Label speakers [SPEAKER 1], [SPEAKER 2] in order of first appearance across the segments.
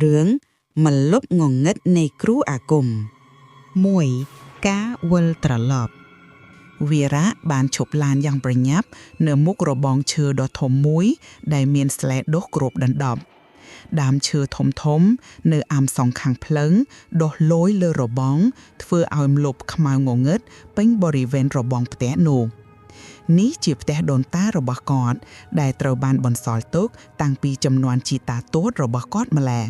[SPEAKER 1] រឿងមិនលប់ងងឹតនៃគ្រូអាគម1ការវិលត្រឡប់វីរៈបានឈប់ឡានយ៉ាងប្រញាប់នៅមុខរបងឈើដ៏ធំមួយដែលមានស្លែដុះគ្របដណ្ដប់ដើមឈើធំៗនៅអាំសងខាងភ្លឹងដុះលយលើរបងធ្វើឲ្យម្លប់ខ្មៅងងឹតពេញបរិវេណរបងផ្ទះនោះនេះជាផ្ទះដូនតារបស់គាត់ដែលត្រូវបានបន្សល់ទុកតាំងពីចំនួនជីតាទតរបស់គាត់ម្ល៉េះ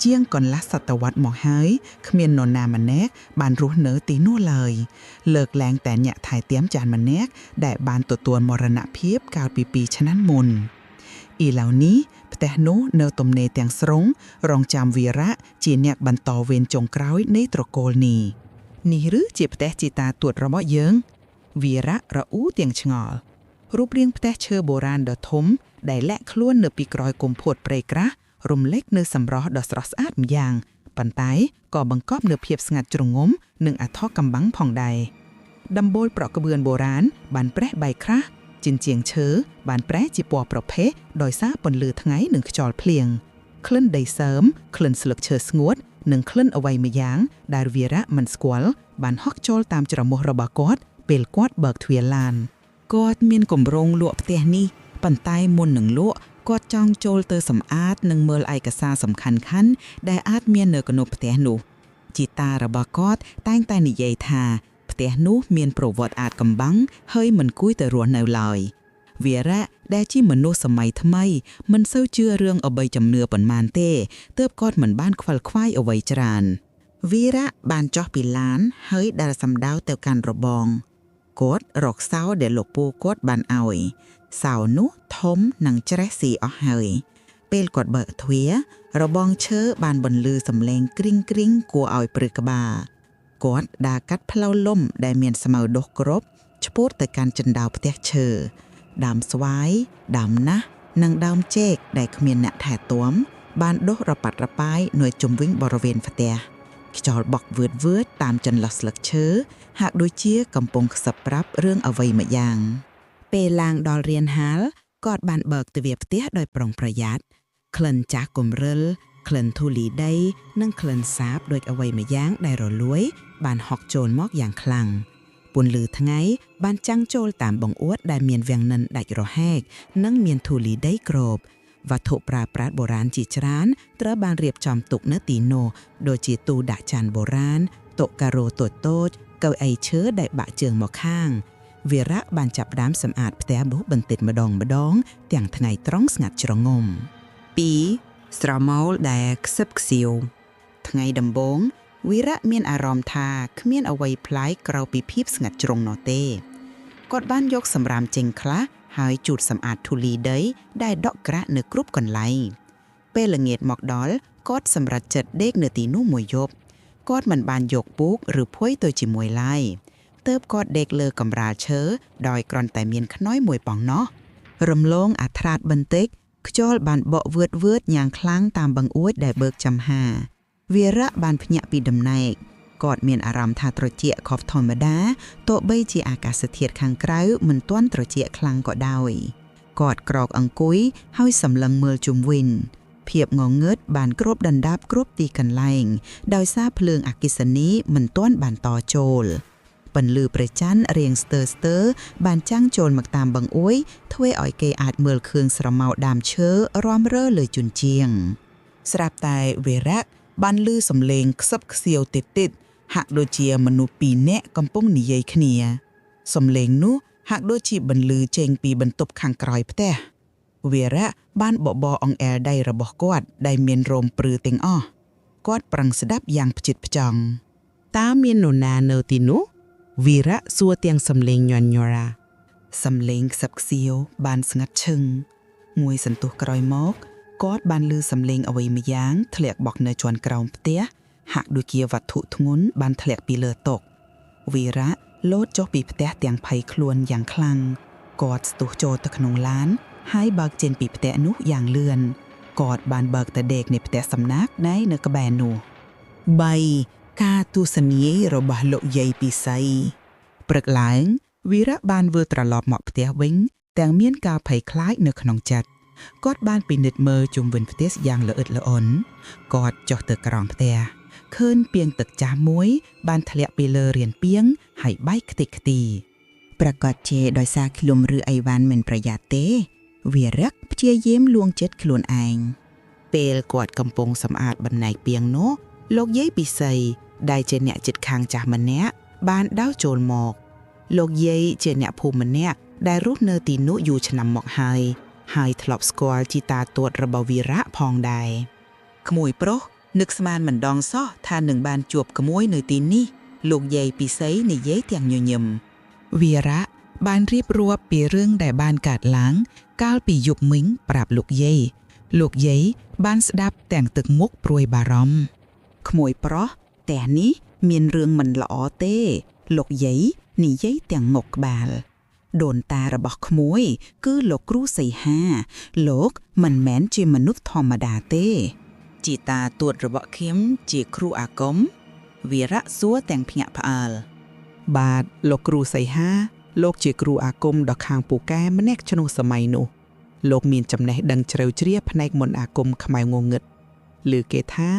[SPEAKER 1] ជាងកន្លះសតវត្សមកហើយគ្មាននរណាម្នាក់បានរស់នៅទីនោះឡើយលើកឡើងតែអ្នកថែទាំចាស់ម្នាក់ដែលបានទទួលមរណភាពកាលពី2ឆ្នាំមុនឥឡូវនេះផ្ទះនោះនៅទំនេរទាំងស្រុងរងចាំវីរៈជាអ្នកបន្តវេនចុងក្រោយនៃត្រកូលនេះឬជាផ្ទះជីតាទតរបស់យើងវីរៈរអ៊ូទាំងឆ្ងល់រូបរាងផ្ទះឈើបុរាណដ៏ធំដែលលាក់ខ្លួននៅពីក្រោយគុម្ពោតព្រៃក្រាស់រំលេចនៅសម្រស់ដ៏ស្រស់ស្អាតម្យ៉ាងប៉ុន្តែក៏បង្កប់នូវភាពស្ងាត់ជ្រងំនិងអថោកកំបាំងផងដែរដំបូលប្រក់ក្បឿនបុរាណបានប្រេះបែកក្រាស់ជញ្ជាំងឈើបានប្រែជាពណ៌ប្រផេះដោយសារពន្លឺថ្ងៃនិងខ្យល់ភ្លៀងក្លិនដីសើមក្លិនស្លឹកឈើស្ងួតនិងក្លិនអ្វីម្យ៉ាងដែលវីរៈមិនស្គាល់បានហក់ចូលតាមច្រមុះរបស់គាត់ពេលគាត់បើកទ្វារឡានគាត់មានគម្រោងលក់ផ្ទះនេះប៉ុន្តែមុននឹងលក់គាត់ចង់ចូលទៅសម្អាតនិងមើលឯកសារសំខាន់ៗដែលអាចមាននៅក្នុងផ្ទះនោះជីតារបស់គាត់តែងតែនិយាយថាផ្ទះនោះមានប្រវត្តិអាចកំបាំងហើយមិនគួរទៅរស់នៅឡើយវីរៈដែលជាមនុស្សសម័យថ្មីមិនសូវជឿរឿងអបិយជំនឿប៉ុន្មានទេទើបគាត់មិនបានខ្វល់ខ្វាយអ្វីច្រើនវីរៈបានចុះពីឡានហើយដើរសំដៅទៅកាន់របងគាត់រកសោដែលលោកពូគាត់បានឲ្យសោនោះធំនិងច្រេះស៊ីអស់ហើយពេលគាត់បើកទ្វាររបងឈើបានបន្លឺសំឡេងគ្រីងគ្រីងគួរឲ្យព្រឺក្បាលគាត់ដើរកាត់ផ្លូវលំដែលមានស្មៅដុះគ្របឆ្ពោះទៅកាន់ជណ្ដោផ្ទះឈើដើមស្វាយដើមណាស់និងដើមចេកដែលគ្មានអ្នកថែទាំបានដុះរប៉ាត់រប៉ាយនៅជុំវិញបរិវេណផ្ទះខ្យល់បក់វឿតតាមចន្លោះស្លឹកឈើហាក់ដូចជាកំពុងខ្សឹបប្រាប់រឿងអ្វីម្យ៉ាងពេលឡើងដល់រានហាលគាត់បានបើកទ្វារផ្ទះដោយប្រុងប្រយ័ត្នក្លិនចាស់គំរិលក្លិនធូលីដីនិងក្លិនសាបដូចអ្វីម្យ៉ាងដែលរលួយបានហុកចូលមកយ៉ាងខ្លាំងពន្លឺថ្ងៃបានចាំងចូលតាមបង្អួតដែលមានវាំងនិនដាច់រហែកនិងមានធូលីដីគ្របវត្ថុប្រើប្រាស់បុរាណជាច្រើនត្រូវបានរៀបចំទុកនៅទីនោះដូចជាទូដាក់ចានបុរាណតុការ៉ូតូចៗកៅអីឈើដែលបាក់ជើងមកខាងវីរៈបានចាប់ផ្ដើមសម្អាតផ្ទះនោះបន្តិចម្ដងទាំងថ្ងៃត្រង់ស្ងាត់ជ្រងំ2ស្រមោលដែលខ្សឹបខ្សៀវថ្ងៃដំបូងវីរៈមានអារម្មណ៍ថាគ្មានអ្វីប្លែកក្រៅពីភាពស្ងាត់ជ្រងនោះទេគាត់បានយកសម្រាមចេញខ្លះហើយជូតសម្អាតធូលីដីដែលដក់ក្រាក់នៅគ្រប់កន្លែងពេលល្ងាចមកដល់គាត់សម្រេចចិត្តដេកនៅទីនោះមួយយប់គាត់មិនបានយកពូកឬភួយទៅជាមួយឡើយទើបគាត់ដេកលើកម្រាលឈើដោយគ្រាន់តែមានខ្នើយមួយប៉ងណោះរំលងអាត្រាតបន្តិចខ្យល់បានបក់វឿតយ៉ាងខ្លាំងតាមបង្អួចដែលបើកចំហាវីរៈបានភ្ញាក់ពីដំណេកគាត់មានអារម្មណ៍ថាត្រជាក់ខុសធម្មតាទោះបីជាអាកាសធាតុខាងក្រៅមិនទាន់ត្រជាក់ខ្លាំងក៏ដោយគាត់ក្រោកអង្គុយហើយសម្លឹងមើលជុំវិញភាពងងឹតបានគ្របដណ្ដាប់គ្រប់ទីកន្លែងដោយសារភ្លើងអគ្គិសនីមិនទាន់បានតចូលពន្លឺព្រះច័ន្ទរាងស្ទើរបានចាំងចូលមកតាមបង្អួយធ្វើឲ្យគេអាចមើលឃើញស្រមោលដើមឈើរាំរើលើជញ្ជាំងស្រាប់តែវីរៈបានឮសំឡេងខ្សឹបខ្សៀវតិចហាក់ដូចជាមនុស្ស2នាក់កំពុងនិយាយគ្នាសំឡេងនោះហាក់ដូចជាបន្លឺចេញពីបន្ទប់ខាងក្រោយផ្ទះវីរៈបានបបអង្អែលដៃរបស់គាត់ដែលមានរោមព្រឺទាំងអស់គាត់ប្រឹងស្ដាប់យ៉ាងផ្ចិតផ្ចង់តើមាននរណានៅទីនោះវីរៈសួរទាំងសំឡេងញ័រញ័រសំឡេងខ្សឹបខ្សៀវបានស្ងាត់ឈឹងមួយសន្ទុះក្រោយមកគាត់បានឮសំឡេងអ្វីម្យ៉ាងធ្លាក់បក់នៅជាន់ក្រោមផ្ទះហាក់ដូចជាវត្ថុធ្ងន់បានធ្លាក់ពីលើតុវីរៈលោតចុះពីផ្ទះទាំងភ័យខ្លួនយ៉ាងខ្លាំងគាត់ស្ទុះចូលទៅក្នុងឡានហើយបើកចេញពីផ្ទះនោះយ៉ាងលឿនគាត់បានបើកទៅដេកในផ្ទះសំណាក់ដែលនៅក្បែរនោះ3ការទស្សនារបស់លោកយាយពិសីព្រឹកឡើងវីរៈបានវិលត្រឡប់មកផ្ទះវិញទាំងមានការភ័យខ្លាចនៅក្នុងចិត្ត គាត់បានពិនិត្យមើលជុំវិញផ្ទះយ៉ាងល្អិតល្អន់គាត់ចុះទៅក្រោមផ្ទះឃើញពាងទឹកចាស់មួយបានធ្លាក់ពីលើរានពាងហើយបែកខ្ទេចខ្ទីប្រកាសជាដោយសារឃ្លុំឬអីវ៉ាន់មិនប្រយ័ត្នទេវារឹកព្យាយាមលួងចិត្តខ្លួនឯងពេលគាត់កំពុងសម្អាតបណ្ដែកពាងនោះលោកយាយពិសីដែលជាអ្នកជិតខាងចាស់ម្នាក់បានដោះចូលមកលោកយាយជាអ្នកភូមិម្នាក់ដែលរស់នៅទីនោះយូរឆ្នាំមកហើយធ្លាប់ស្គាល់ជីតាទួតរបស់វីរៈផងដែរក្មួយប្រុសនឹកស្មានមិនដងសោះថានឹងបានជួបក្មួយនៅទីនេះលោកយាយពិសីនិយាយទាំងញញឹមវីរៈបានរៀបរាប់ពីរឿងដែលបានកើតឡើងកាលពីយប់មិញប្រាប់លោកយាយបានស្ដាប់ទាំងទឹកមុខព្រួយបារម្ភក្មួយប្រុសតែនេះមានរឿងមិនល្អទេលោកយាយនិយាយទាំងងក់ក្បាលដូនតារបស់ក្មួយគឺលោកគ្រូសីហាលោកមិនមែនជាមនុស្សធម្មតាទេជីតាទួតរបស់ខ្ញុំជាគ្រូអាគមវីរៈសួរទាំងភ្ញាក់ផ្អើលបាទលោកគ្រូសីហាលោកជាគ្រូអាគមដ៏ខាងពូកែម្នាក់ក្នុងសម័យនោះលោកមានចំណេះដឹងជ្រៅជ្រាបផ្នែកមន្តអាគមខ្មែរងងឹតឬគេថា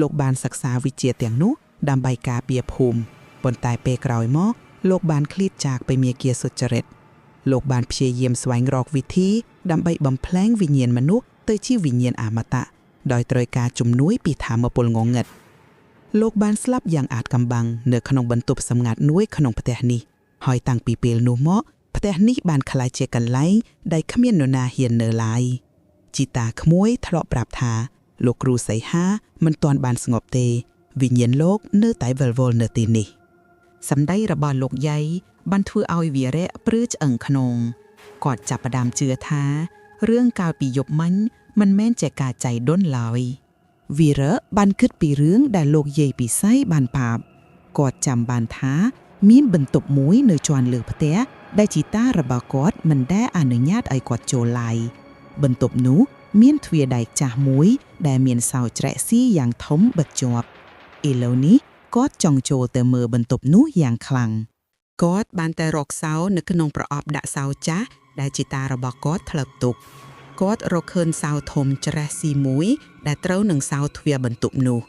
[SPEAKER 1] លោកបានសិក្សាវិជ្ជាទាំងនោះដើម្បីការពារភូមិប៉ុន្តែពេលក្រោយមកលោកបានឃ្លាតចាកไปមាគាសុចរិតលោកបានព្យាយាមស្វែងរកវិធីដើម្បីបំផ្លែងវិញ្ញាណមនុស្សទៅជាវិញ្ញាណអមតៈដោយត្រូវការជំនួយពីថាមពលងងឹតលោកបានស្លាប់យ៉ាងអាថ៌កំបាំងនៅក្នុងបន្ទប់សម្ងាត់មួយក្នុងផ្ទះនេះហើយតាំងពីពេលនោះមកផ្ទះនេះបានក្លាយជាកន្លែងដែលគ្មាននរណាហ៊ាននៅឡើយជីតាក្មួយធ្លាប់ប្រាប់ថាលោកគ្រូសីហាមិនទាន់បានស្ងប់ទេវិញ្ញាណលោកនៅតែវិលវល់នៅទីនេះសម្ដីរបស់លោកយាយបានធ្វើឲ្យវីរៈព្រឺឆ្អឹងខ្នងគាត់ចាប់ផ្ដើមជឿថារឿងកាលពីយប់មិញមិនមែនជាការចៃដន្យឡើយវីរៈបានគិតពីរឿងដែលលោកយាយពិសីបានប្រាប់គាត់ចាំបានថាមានបន្ទប់មួយនៅជាន់លើផ្ទះដែលជីតារបស់គាត់មិនដែលអនុញ្ញាតឲ្យគាត់ចូលឡើយបន្ទប់នោះមានទ្វារដែកចាស់មួយដែលមានសោច្រែកស៊ីយ៉ាងធំបិទជាប់ឥឡូវនេះគាត់ចង់ចូលទៅមើលបន្ទប់នោះយ៉ាងខ្លាំងគាត់បានតែរកសោនៅក្នុងប្រអប់ដាក់សោចាស់ដែលជីតារបស់គាត់ធ្លាប់ទុកគាត់រកឃើញសោធំច្រេះស៊ីមួយដែលត្រូវនឹងសោទ្វារបន្ទប់នោះ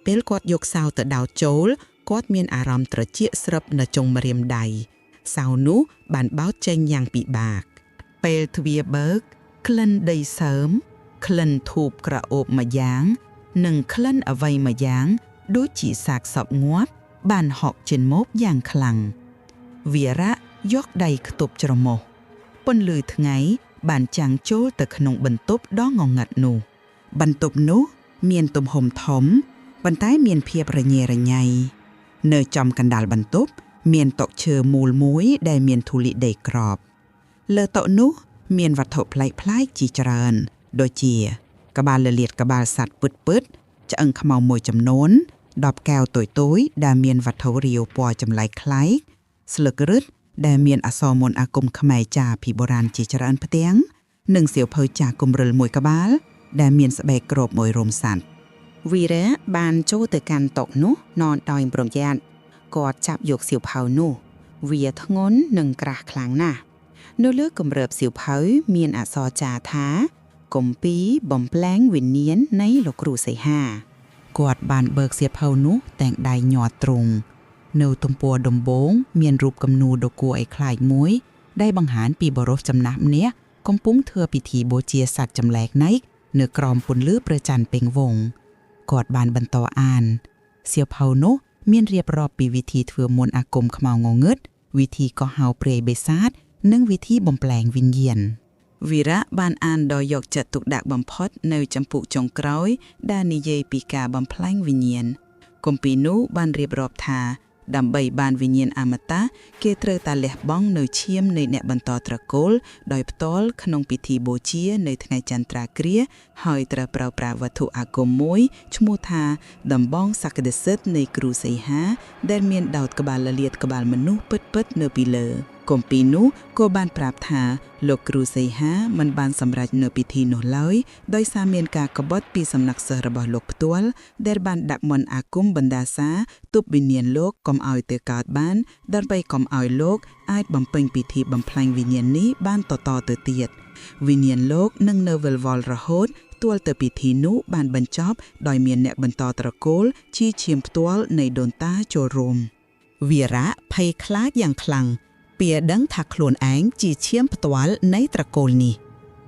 [SPEAKER 1] ពេលគាត់យកសោទៅដោតចូលគាត់មានអារម្មណ៍ត្រជាក់ស្រឹបនៅចុងម្រាមដៃសោនោះបានបោតចេញយ៉ាងពិបាកពេលទ្វារបើកក្លិនដីសើមក្លិនធូបក្រអូបមួយយ៉ាងនិងក្លិនអ្វីមួយយ៉ាងដូចជាសាកសពងាប់បានហក់ចេញមកយ៉ាងខ្លាំងវីរៈយកដៃខ្ទប់ច្រមុះពន្លឺថ្ងៃបានចាំងចូលទៅក្នុងបន្ទប់ដ៏ងងឹតនោះបន្ទប់នោះមានទំហំធំប៉ុន្តែមានភាពរញ៉េរញ៉ៃនៅចំកណ្ដាលបន្ទប់មានតុឈើមូលមួយដែលមានធូលីដីក្របលើតុនោះមានវត្ថុប្លែកៗជាច្រើនដូចជាក្បាលលលាតក្បាលសត្វពិតឆ្អឹងខ្មៅមួយចំនួន10កែវតូចៗដែលមានវត្ថុរាវពណ៌ចម្លែកប្លែកស្លឹករឹតដែលមានអក្សរមន្តអាគមខ្មែរចាពីបុរាណជាច្រើនផ្ទាំងនិងសៀវភៅចាស់គំរិលមួយក្បាលដែលមានស្បែកគ្របមួយរោមសត្វវីរៈបានចូលទៅកាន់តុនោះនន់ដោយប្រយ័ត្នគាត់ចាប់យកសៀវភៅនោះវាធ្ងន់និងក្រាស់ខ្លាំងណាស់នៅលើគម្របសៀវភៅមានអក្សរចាថាគម្ពីរបំផ្លែងវិញ្ញាណនៃលោកគ្រូសីហាគាត់បានបើកសៀវភៅនោះទាំងដៃញ័រទ្រង់នៅទំព័រដំបូងមានរូបគំនូរដ៏គួរឲ្យខ្លាចមួយដែលបង្ហាញពីបុរសចំណាស់ម្នាក់កំពុងធ្វើពិធីបូជាសត្វចម្លែកណែកនៅក្រោមពន្លឺព្រះច័ន្ទពេញវង្សគាត់បានបន្តអានសៀវភៅនោះមានរៀបរាប់ពីវិធីធ្វើមន្តអាគមខ្មៅងងឹតវិធីកោះហៅព្រាយបិសាចនិងវិធីបំប្លែងវិញ្ញាណវីរៈបានអានដោយយកចិត្តទុកដាក់បំផុតនៅចម្ពោះចុងក្រោយដែលនិយាយពីការបំផ្លាញវិញ្ញាណគម្ពីរនោះបានរៀបរាប់ថាដើម្បីបានវិញ្ញាណអមតៈគេត្រូវតែលះបង់នៅឈាមនៃអ្នកបន្តត្រកូលដោយផ្ទាល់ក្នុងពិធីបូជានៅថ្ងៃចន្ទ្រាគ្រាហើយត្រូវប្រើប្រាស់វត្ថុអាគមមួយឈ្មោះថាដំបងសក្តិសិទ្ធិនៃគ្រូសីហាដែលមានដោតក្បាលលលាតក្បាលមនុស្សពិតៗនៅពីលើ កុំពីនោះក៏បានប្រាប់ថាលោកគ្រូសីហាមិនបានសម្រេចនៅពិធីនោះឡើយដោយសារមានការក្បត់ពីសំណាក់សិស្សរបស់លោកផ្ទាល់ដែលបានដាក់មន្តអាគមបណ្ដាសាទប់វិញ្ញាណលោកកុំឲ្យទៅកើតបានដើម្បីកុំឲ្យលោកអាចបំពេញពិធីបំផ្លាញវិញ្ញាណនេះបានតទៅទៀតវិញ្ញាណលោកនឹងនៅវិលវល់រហូតទាល់ទៅពិធីនោះបានបញ្ចប់ដោយមានអ្នកបន្តត្រកូលជាឈាមផ្ទាល់នៃដូនតាចូលរួមវីរៈភ័យខ្លាចយ៉ាងខ្លាំងពីដឹងថាខ្លួនឯងជាឈាមផ្ទាល់នៃត្រកូលនេះ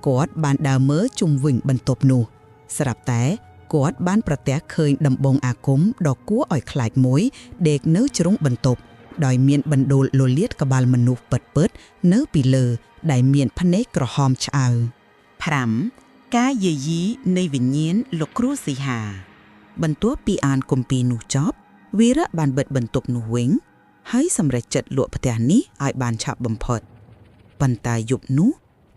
[SPEAKER 1] គាត់បានដើរមើលជុំវិញបន្ទប់នោះស្រាប់តែគាត់បានប្រទះឃើញដំបងអាគមដ៏គួរឲ្យខ្លាចមួយដេកនៅជ្រុងបន្ទប់ដោយមានបណ្ដូលលលាតក្បាលមនុស្សពិតៗនៅពីលើដែលមានភ្នែកក្រហមឆ្អៅ 5. ការយាយីនៃវិញ្ញាណលោកគ្រូសីហាបន្ទាប់ពីអានគម្ពីរនោះចប់វីរៈបានបិទបន្ទប់នោះវិញហើយសម្រេចចិត្តលក់ផ្ទះនេះឲ្យបានឆាប់បំផុតប៉ុន្តែយប់នោះ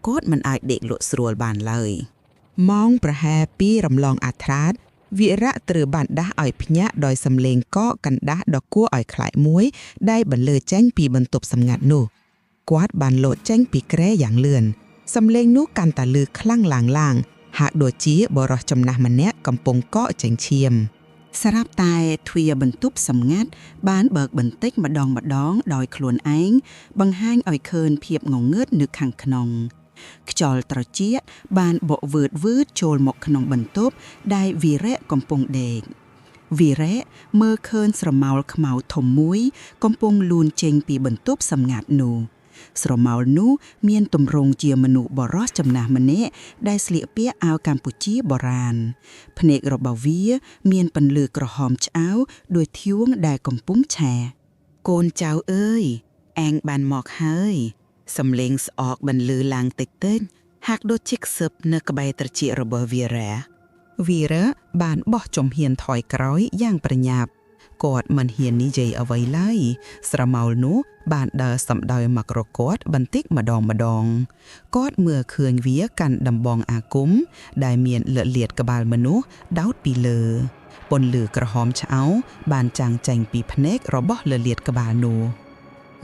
[SPEAKER 1] គាត់មិនអាចដេកលក់ស្រួលបានឡើយម៉ោងប្រហែល2រំលងអាត្រាតវីរៈត្រូវបានដាស់ឲ្យភ្ញាក់ដោយសំឡេងកកកណ្ដាស់ដ៏គួរឲ្យខ្លាចមួយដែលបន្លឺចេញពីបន្ទប់សម្ងាត់នោះគាត់បានលោតចេញពីគ្រែយ៉ាងលឿនសំឡេងនោះកាន់តែលឺខ្លាំងឡើងហាក់ដូចជាបរិសចំណាស់ម្នាក់កំពុងកកចេញឈាមស្រាប់តែទ្វារបន្ទប់សម្ងាត់បានបើកបន្តិចម្ដងដោយខ្លួនឯងបង្ហាញឲ្យឃើញភាពងងឹតនៅខាងក្នុងខ្យល់ត្រជាក់បានបក់វឺតចូលមកក្នុងបន្ទប់ដែលវីរៈកំពុងដេកវីរៈមើលឃើញស្រមោលខ្មៅធំមួយកំពុងលូនចេញពីបន្ទប់សម្ងាត់នោះស្រមោលនោះមានទម្រង់ជាមនុស្សបរិសចំណាស់ម្នាក់ដែលស្លៀកពាក់អាវកម្ពុជាបុរាណភ្នែករបស់វាមានពន្លឺក្រហមឆ្អៅដូចធ្យូងដែលកំពុងឆែកូនចៅអើយឯងបានមកហើយសំឡេងស្អកបន្លឺឡើងតិចហាក់ដូចជាខ្សឹបនៅក្បែរត្រចៀករបស់វីរៈបានបោះជំហានថយក្រោយយ៉ាងប្រញាប់គាត់មិនហ៊ាននិយាយអ្វីឡើយស្រមោលនោះបានដើរសម្ដៅមករកគាត់បន្តិចម្ដងគាត់មើលឃើញវាកាន់ដំបងអាគមដែលមានលលាតក្បាលមនុស្សដោតពីលើពន្លឺក្រហមឆ្អៅបានចាំងចេញពីភ្នែករបស់លលាតក្បាលនោះ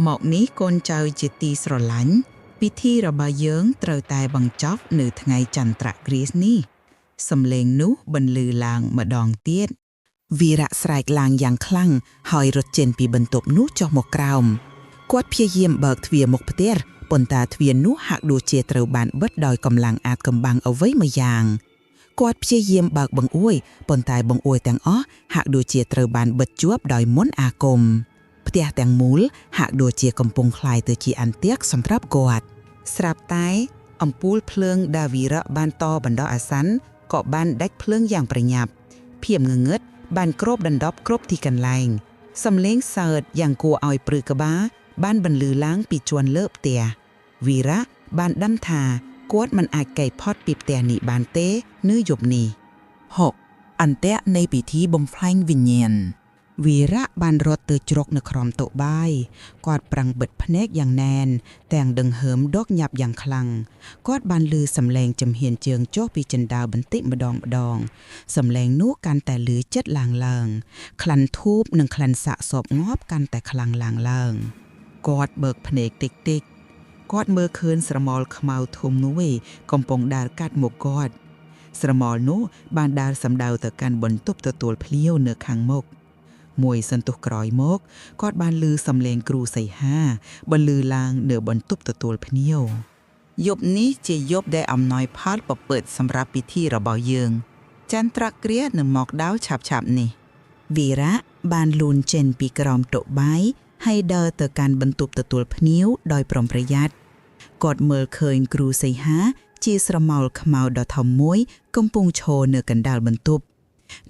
[SPEAKER 1] មកនេះកូនចៅជាទីស្រឡាញ់ពិធីរបស់យើងត្រូវតែបញ្ចប់នៅថ្ងៃចន្ទ្រគ្រាសនេះសំឡេងនោះបន្លឺឡើងម្ដងទៀតវីរៈស្រែកឡើងយ៉ាងខ្លាំងហើយរត់ចេញពីបន្ទប់នោះចុះមកក្រោមគាត់ព្យាយាមបើកទ្វារមុខផ្ទះប៉ុន្តែទ្វារនោះហាក់ដូចជាត្រូវបានបិទដោយកម្លាំងអាថ៌កំបាំងអ្វីមួយយ៉ាងគាត់ព្យាយាមបើកបង្អួយប៉ុន្តែបង្អួយទាំងអស់ហាក់ដូចជាត្រូវបានបិទជាប់ដោយមន្តអាគមផ្ទះទាំងមូលហាក់ដូចជាកំពុងคล้ายទៅជាអន្ទាក់សម្រាប់គាត់ស្រាប់តែអំពូលភ្លើងដែលវីរៈបានតបណ្ដោះអាសន្នក៏បានដាច់ភ្លើងយ៉ាងប្រញាប់ភាពងងឹតបានគ្របដណ្ដប់គ្រប់ទីកន្លែងសំឡេងសើចយ៉ាងគួរឲ្យព្រឺក្បាលបានបន្លឺឡើងពីជាន់លើផ្ទះវីរៈបានដឹងថាគាត់មិនអាចកេផុតពីផ្ទះនេះបានទេនៅយប់នេះ 6. អន្ទាក់នៃពិធីបំផ្លាញវិញ្ញាណវីរៈបានរត់ទៅជ្រកនៅក្រោមតុបាយគាត់ប្រឹងបិទភ្នែកយ៉ាងណែនទាំងដង្ហើមដកញាប់យ៉ាងខ្លាំងគាត់បានឮសំឡេងចំហៀនជើងចុះពីជណ្ដើរបន្តិចម្ដងសំឡេងនោះកាន់តែលឺជិតឡើងក្លិនធូបនិងក្លិនសាកសពងាប់កាន់តែខ្លាំងឡើងគាត់បើកភ្នែកតិចគាត់មើលឃើញស្រមោលខ្មៅធំមួយកំពុងដើរកាត់មុខគាត់ស្រមោលនោះបានដើរសម្ដៅទៅកាន់បន្ទប់ទទួលភ្ញៀវនៅខាងមុខមួយសន្ទុះក្រោយមកគាត់បានឮសំឡេងគ្រូសីហាបន្លឺឡើងនៅបន្ទប់ទទួលភ្ញៀវយប់នេះជាយប់ដែលអំណោយផលប្រពើសម្រាប់ពិធីរបស់យើងចន្ទ្រគ្រាសនឹងមកដល់ឆាប់នេះវីរៈបានលូនចេញពីក្រោមតុបាយហើយដើរទៅកាន់បន្ទប់ទទួលភ្ញៀវដោយប្រុងប្រយ័ត្នគាត់មើលឃើញគ្រូសីហាជាស្រមោលខ្មៅដ៏ធំមួយកំពុងឈរនៅកណ្ដាលបន្ទប់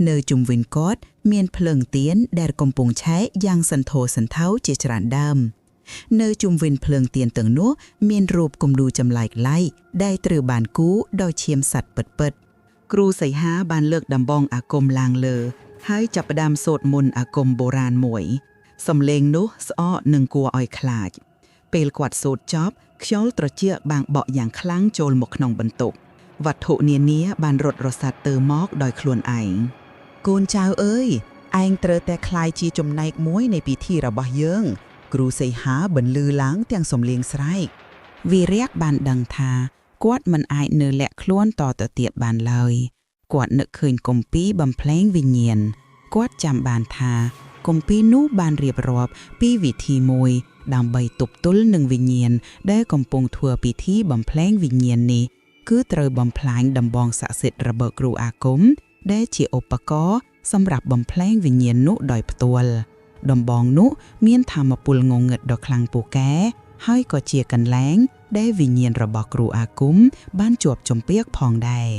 [SPEAKER 1] នៅជុំវិញគាត់មានភ្លើងទៀនដែលកំពុងឆេះយ៉ាងសន្ធោសន្ធៅជាច្រើនដើមនៅជុំវិញភ្លើងទៀនទាំងនោះមានរូបគំនូរចម្លែកឡៃដែលត្រូវបានគូរដោយឈាមសត្វពិតគ្រូសីហាបានលើកដំបងអាគមឡើងលើហើយចាប់ផ្ដើមសូត្រមន្តអាគមបុរាណមួយសំឡេងនោះស្អកនិងគួរឲ្យខ្លាចពេលគាត់សូត្រចប់ខ្យល់ត្រជាក់បាំងបក់យ៉ាងខ្លាំងចូលមកក្នុងបន្ទប់វត្ថុនានាបានរត់រសាត់ទៅមកដោយខ្លួនឯងកូនចៅអើយឯងត្រូវតែคล้ายជាចំណែកមួយនៃពិធីរបស់យើង គ្រូសីហាបន្លឺឡើងទាំងសំឡេងស្រែកវីរៈបានដឹងថាគាត់មិនអាចនៅលាក់ខ្លួនតទៅទៀតបានឡើយគាត់នឹកឃើញគម្ពីរបំភ្លែងវិញ្ញាណគាត់ចាំបានថាគម្ពីរនោះបានរៀបរាប់ពីវិធីមួយដើម្បីទប់ទល់នឹងវិញ្ញាណដែលកំពុងធ្វើពិធីបំភ្លែងវិញ្ញាណនេះគឺត្រូវបំផ្លាញដំបងស័ក្តិសិទ្ធិរបស់គ្រូអាគមដែលជាឧបករណ៍សម្រាប់បំផ្លែងវិញ្ញាណនោះដោយផ្ទាល់ដំបងនោះមានថាមពលងងឹតដ៏ខ្លាំងពូកែហើយក៏ជាកន្លែងដែលវិញ្ញាណរបស់គ្រូអាគមបានជាប់ជំពាក់ផងដែរ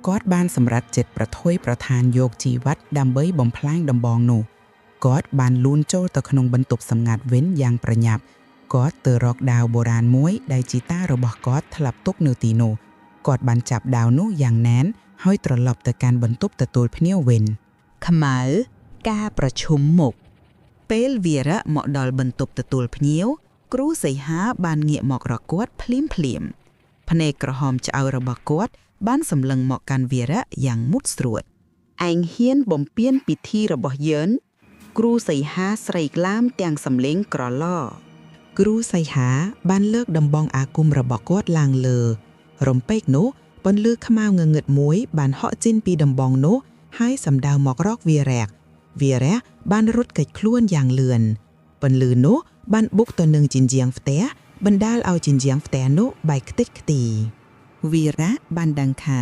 [SPEAKER 1] គាត់បានសម្រេចចិត្តប្រថុយប្រឋានយកជីវិតដើម្បីបំផ្លាញដំបងនោះគាត់បានលូនចូលទៅក្នុងបន្ទប់សម្ងាត់វិញយ៉ាងប្រញាប់គាត់ទៅរកដាវបុរាណមួយដែលជីតារបស់គាត់ធ្លាប់ទុកនៅទីនោះគាត់បានចាប់ដាវនោះយ៉ាងណែនហើយត្រឡប់ទៅកាន់បន្ទប់ទទួលភ្ញៀវវិញខ្មៅការប្រជុំមុខពេលវីរៈមកដល់បន្ទប់ទទួលភ្ញៀវគ្រូសីហាបានងាកមករកគាត់ភ្លាមភ្នែកក្រហមឆ្អៅរបស់គាត់បានសម្លឹងមកកាន់វីរៈយ៉ាងមុតស្រួតឯងហ៊ានបំពានពិធីរបស់យើងគ្រូសីហាស្រែកឡាមទាំងសំឡេងក្រឡគ្រូសីហាបានលើកដំបងអាគមរបស់គាត់ឡើងលើរំពេចនោះពន្លឺខ្មៅងងឹតមួយបានហក់ចេញពីដំបងនោះហើយសម្ដៅមករកវីរៈបានរត់គេចខ្លួនយ៉ាងលឿនពន្លឺនោះបានបុកទៅនឹងជញ្ជាំងផ្ទះបណ្ដាលឲ្យជញ្ជាំងផ្ទះនោះបែកខ្ទេចខ្ទីវីរៈបានដឹងថា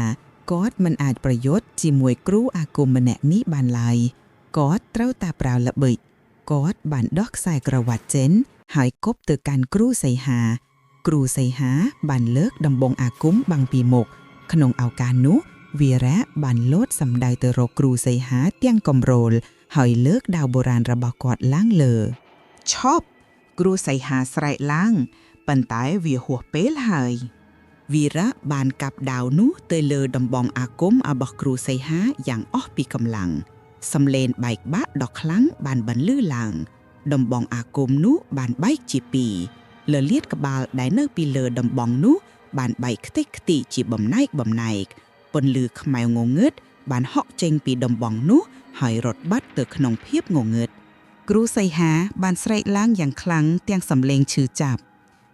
[SPEAKER 1] គាត់មិនអាចប្រយុទ្ធជាមួយគ្រូអាគមម្នាក់នេះបានឡើយគាត់ត្រូវតែប្រើល្បិចគាត់បានដោះខ្សែក្រវ៉ាត់ចេញហើយគប់ទៅកាន់គ្រូសីហាបានលើកដំបងអាគមបាំងពីមុខក្នុងឱកាសនោះវីរៈបានលោតសម្ដៅទៅរកគ្រូសីហាទាំងកំរោលហើយលើកដាវបុរាណរបស់គាត់ឡើងលើឈប់គ្រូសីហាស្រែកឡើងប៉ុន្តែវាហួសពេលហើយវីរៈបានកាប់ដាវនោះទៅលើដំបងអាគមរបស់គ្រូសីហាយ៉ាងអស់ពីកម្លាំងសំឡេងបែកបាក់ដ៏ខ្លាំងបានបន្លឺឡើងដំបងអាគមនោះបានបែកជាពីរលលាតក្បាលដែលនៅពីលើដំបងនោះបានបែកខ្ទេចខ្ទីជាបំណែកពន្លឺខ្មៅងងឹតបានហក់ចេញពីដំបងនោះហើយរត់បាត់ទៅក្នុងភាពងងឹតគ្រូសីហាបានស្រែកឡើងយ៉ាងខ្លាំងទាំងសំឡេងឈឺចាប់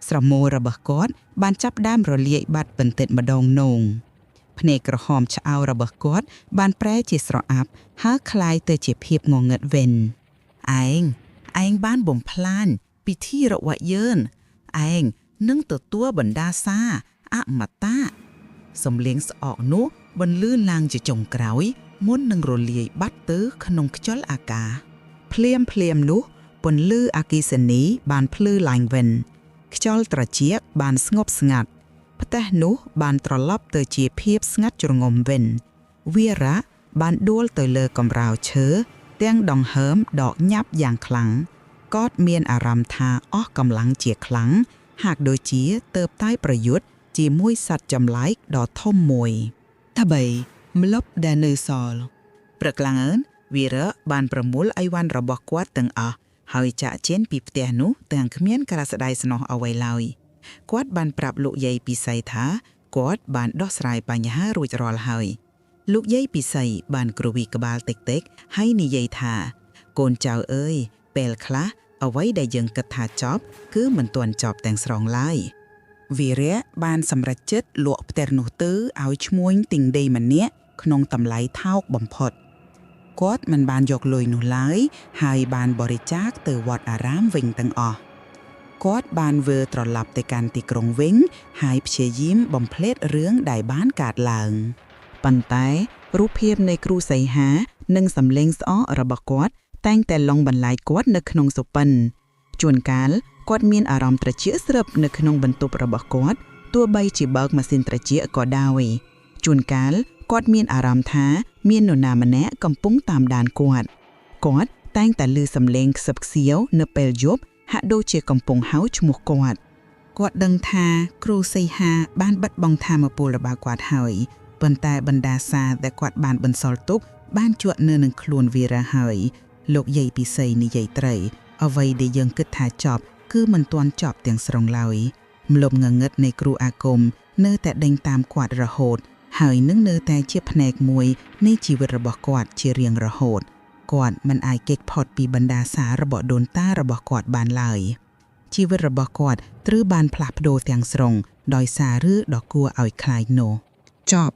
[SPEAKER 1] ស្រមោលរបស់គាត់បានចាប់ដើមរលាយបាត់បន្តិចម្ដងនងភ្នែកក្រហមឆ្អៅរបស់គាត់បានប្រែជាស្រអាប់ហើយคล้ายទៅជាភាពងងឹតវិញឯងបានបំផ្លាញពិធីរបស់យើងឯងនឹងទទួលបណ្ដាសាអមតៈសំឡេងស្អកនោះបន្លឺឡើងជាចុងក្រោយមុននឹងរលាយបាត់ទៅក្នុងខ្យល់អាកាសភ្លាមនោះពន្លឺអគ្គិសនីបានភ្លឺឡើងវិញខ្យល់ត្រជាក់បានស្ងប់ស្ងាត់ផ្ទះនោះបានត្រឡប់ទៅជាភាពស្ងាត់ជ្រងំវិញវីរៈបានដួលទៅលើកំរោលឈើទាំងដង្ហើមដកញាប់យ៉ាងខ្លាំងគាត់មានអារម្មណ៍ថាអស់កម្លាំងជាខ្លាំងហាក់ដូចជាទៅតែប្រយុទ្ធជាមួយសត្វចម្លែកដ៏ធំមួយថាបីម្លប់ដែលនៅសល់ព្រឹកឡើងវីរៈបានប្រមូលអីវ៉ាន់របស់គាត់ទាំងអស់ហើយចាក់ចេញពីផ្ទះនោះទាំងគ្មានការស្ដាយស្នោះអ្វីឡើយគាត់បានប្រាប់លោកយាយពិសីថាគាត់បានដោះស្រាយបញ្ហារួចរាល់ហើយលោកយាយពិសីបានគ្រវីក្បាលតិចហើយនិយាយថាកូនចៅអើយពេលខ្លះអ្វីដែលយើងគិតថាចប់គឺមិនទាន់ចប់ទាំងស្រុងឡើយវីរៈបានសម្រេចចិត្តលក់ផ្ទះនោះទៅឲ្យឈ្មួញទិញដីម្នាក់ក្នុងតម្លៃថោកបំផុតគាត់មិនបានយកលុយនោះឡើយហើយបានបរិច្ចាគទៅវត្តអារាមវិញទាំងអស់គាត់បានវិលត្រឡប់ទៅកាន់ទីក្រុងវិញហើយព្យាយាមបំភ្លេចរឿងដែលបានកើតឡើងប៉ុន្តែរូបភាពនៃគ្រូសីហានិងសំឡេងស្អករបស់គាត់តែងតែលងបន្លាយគាត់នៅក្នុងសុពិនជួនកាលគាត់មានអារម្មណ៍ត្រជាក់ស្រិបនៅក្នុងបន្ទប់របស់គាត់ទោះបីជាបើកម៉ាស៊ីនត្រជាក់ក៏ដោយជួនកាលគាត់មានអារម្មណ៍ថាមាននរណាម្នាក់កំពុងតាមដានគាត់តែងតែឮសំឡេងខ្សឹបខ្សៀវនៅពេលយប់ហាក់ដូចជាកំពុងហៅឈ្មោះគាត់ដឹងថាគ្រូសីហាបានបាត់បង់ថាមពលរបស់គាត់ហើយប៉ុន្តែបណ្ដាសាដែលគាត់បានបន្សល់ទុកបានជាប់នៅនឹងខ្លួនវីរៈហើយលោកយាយពិសីនិយាយត្រូវអ្វីដែលយើងគិតថាចប់គឺមិនទាន់ចប់ទាំងស្រុងឡើយម្លប់ងងឹតនៃគ្រូអាគមនៅតែដេញតាមគាត់រហូតហើយនឹងនៅតែជាផ្នែកមួយនៃជីវិតរបស់គាត់ជារៀងរហូត គាត់មិនអាចគេចផុតពីបណ្ដាសាររបស់ដូនតារបស់គាត់បានឡើយជីវិតរបស់គាត់ត្រូវបានផ្លាស់ប្ដូរទាំងស្រុងដោយសាររឿងដ៏គួរឲ្យខ្លាចនោះចប់